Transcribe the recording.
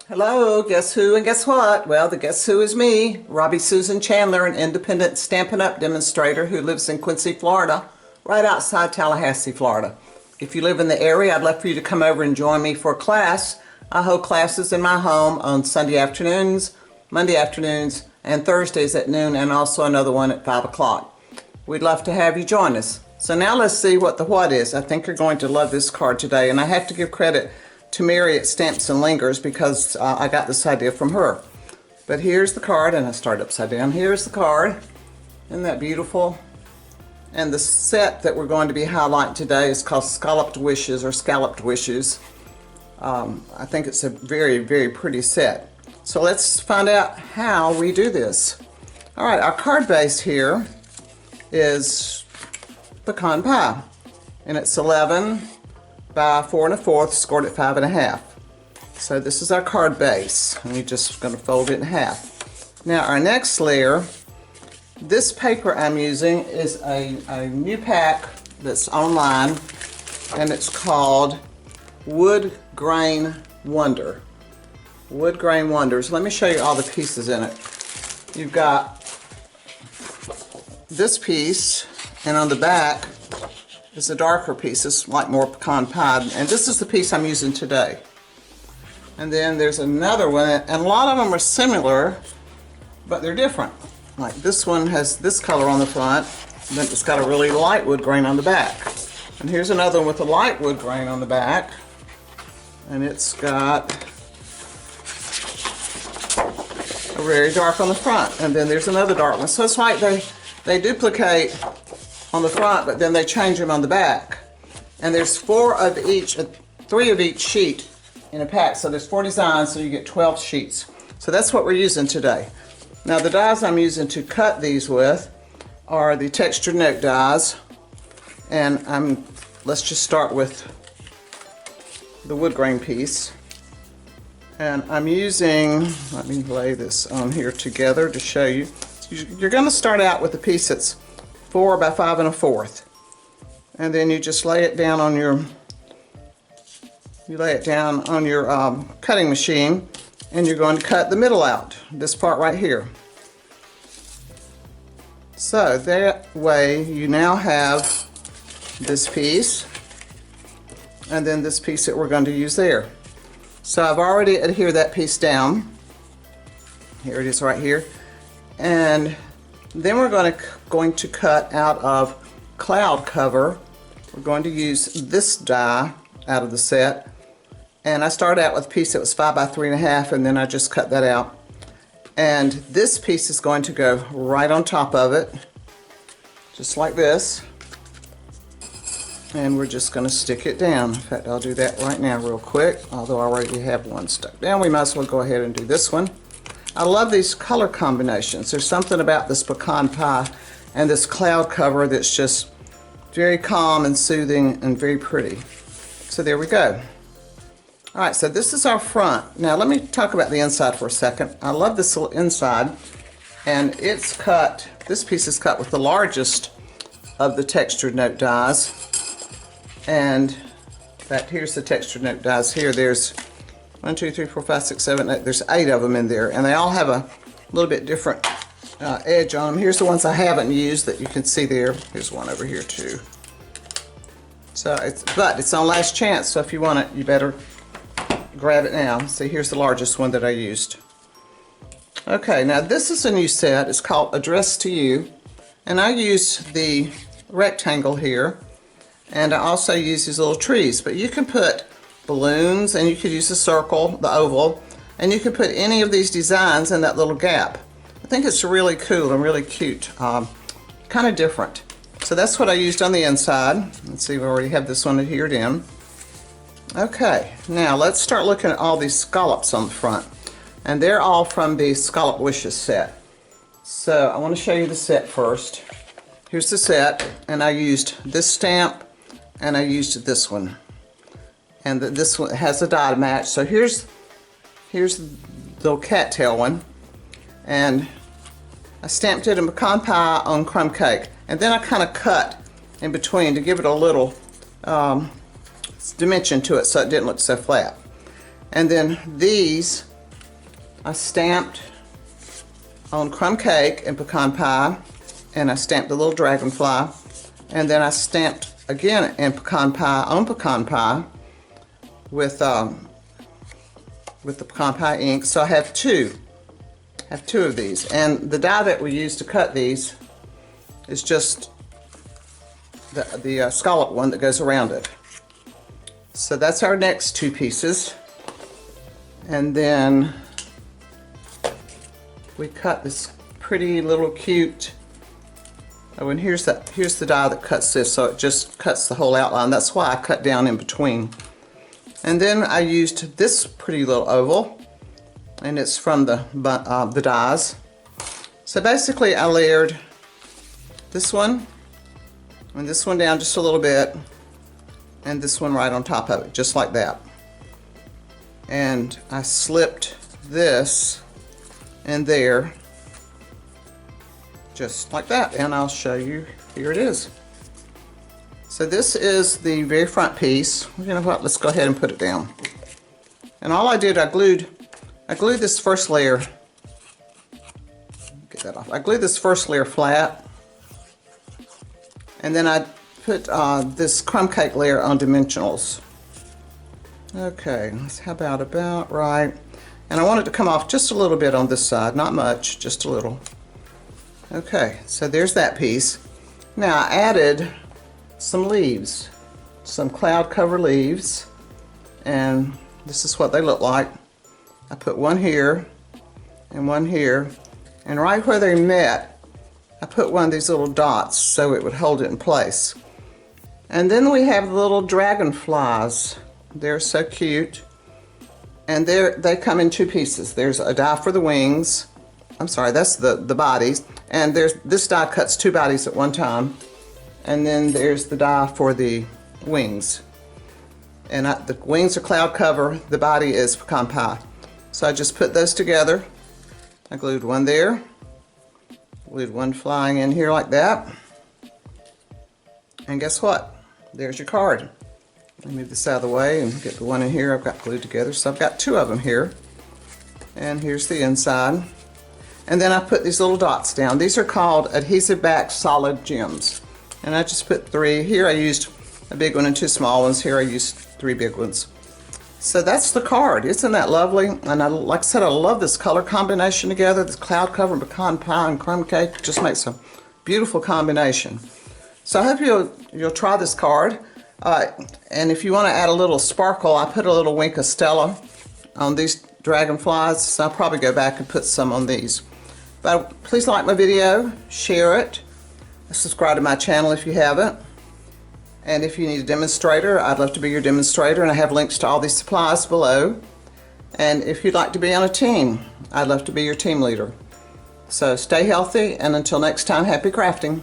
Hello, guess who and guess what? Well, the guess who is me, Robbie Susan Chandler, an independent Stampin' Up! Demonstrator who lives in Quincy, Florida, right outside Tallahassee, Florida. If you live in the area, I'd love for you to come over and join me for a class. I hold classes in my home on Sunday afternoons, Monday afternoons, and Thursdays at noon, and also another one at 5 o'clock. We'd love to have you join us. So now let's see what the what is. I think you're going to love this card today, and I have to give credit to Mary at Stamps and Lingers because I got this idea from her. But here's the card, and I started upside down. Here's the card. Isn't that beautiful? And the set that we're going to be highlighting today is called Scalloped Wishes or Scalloped Wishes. I think it's a very, very pretty set. So let's find out how we do this. All right, our card base here is pecan pie, and it's 11 by 4 1/4, scored at 5 1/2. So this is our card base, and we're just going to fold it in half. Now our next layer, this paper I'm using is a new pack that's online, and it's called Wood Grain Wonder. Wood Grain Wonders. Let me show you all the pieces in it. You've got this piece, and on the back is a darker piece. It's like more pecan pie, and this is the piece I'm using today. And then there's another one, and a lot of them are similar, but they're different. Like this one has this color on the front, and then it's got a really light wood grain on the back. And here's another one with a light wood grain on the back, and it's got a very dark on the front. And then there's another dark one. So it's like they duplicate on the front, but then they change them on the back. And there's 4 of each, 3 of each sheet in a pack. So there's 4 designs, so you get 12 sheets. So that's what we're using today. Now the dies I'm using to cut these with are the textured note dies. And let's just start with the wood grain piece. And I'm using, let me lay this on here together to show you. You're going to start out with a piece that's 4 by 5 1/4, and then you just lay it down on your cutting machine, and you're going to cut the middle out, this part right here. So that way you now have this piece, and then this piece that we're going to use there. So I've already adhered that piece down. Here it is right here. And then we're going to cut out of cloud cover. We're going to use this die out of the set. And I started out with a piece that was 5 by 3 1/2, and then I just cut that out. And this piece is going to go right on top of it, just like this. And we're just going to stick it down. In fact, I'll do that right now real quick. Although I already have one stuck down, we might as well go ahead and do this one. I love these color combinations. There's something about this pecan pie and this cloud cover that's just very calm and soothing and very pretty. So there we go. All right, so this is our front. Now let me talk about the inside for a second. I love this little inside, and it's cut, this piece is cut with the largest of the textured note dies. And in fact, here's the textured note dies here. There's 1, 2, 3, 4, 5, 6, 7, 8. There's 8 of them in there, and they all have a little bit different edge on them. Here's the ones I haven't used that you can see there. Here's one over here too. So it's on last chance, so if you want it, you better grab it now. See, here's the largest one that I used. Okay, now this is a new set. It's called Addressed to You, and I use the rectangle here, and I also use these little trees, but you can put balloons, and you could use the circle, the oval, and you could put any of these designs in that little gap. I think it's really cool and really cute, kind of different. So that's what I used on the inside. Let's see, we already have this one adhered in. Okay, now let's start looking at all these scallops on the front, and they're all from the Scalloped Wishes set. So I want to show you the set first. Here's the set, and I used this stamp, and I used this one. And this one has a die to match. So here's the little cattail one, and I stamped it in pecan pie on crumb cake, and then I kind of cut in between to give it a little dimension to it so it didn't look so flat. And then these I stamped on crumb cake and pecan pie, and I stamped the little dragonfly, and then I stamped again in pecan pie on pecan pie with the pecan pie ink. So I have two of these, and the die that we use to cut these is just the scallop one that goes around it. So that's our next two pieces, and then we cut this pretty little cute. Oh, and here's the die that cuts this, so it just cuts the whole outline. That's why I cut down in between. And then I used this pretty little oval, and it's from the dies. So basically I layered this one and this one down just a little bit, and this one right on top of it, just like that. And I slipped this in there, just like that, and I'll show you. Here it is. So this is the very front piece. You know what, let's go ahead and put it down. And all I did, I glued this first layer. Get that off. I glued this first layer flat, and then I put this crumb cake layer on dimensionals. Okay, how about right. And I want it to come off just a little bit on this side, not much, just a little. Okay, so there's that piece. Now I added some leaves, some cloud cover leaves, and this is what they look like. I put one here and one here, and right where they met, I put one of these little dots so it would hold it in place. And then we have the little dragonflies. They're so cute. And they come in two pieces. There's a die for the wings. I'm sorry, that's the bodies. And there's this die cuts two bodies at one time. And then there's the die for the wings. And the wings are cloud cover, the body is pecan pie. So I just put those together. I glued one there, glued one flying in here like that. And guess what? There's your card. Let me move this out of the way and get the one in here I've got glued together. So I've got two of them here. And here's the inside. And then I put these little dots down. These are called adhesive back solid gems. And I just put three. Here I used a big one and two small ones. Here I used three big ones. So that's the card. Isn't that lovely? And like I said, I love this color combination together. This cloud cover and pecan pie and crumb cake. It just makes a beautiful combination. So I hope you'll try this card. And if you want to add a little sparkle, I put a little wink of Stella on these dragonflies, so I'll probably go back and put some on these. But please like my video, share it, subscribe to my channel if you haven't, and if you need a demonstrator, I'd love to be your demonstrator, and I have links to all these supplies below. And if you'd like to be on a team, I'd love to be your team leader. So stay healthy, and until next time, happy crafting.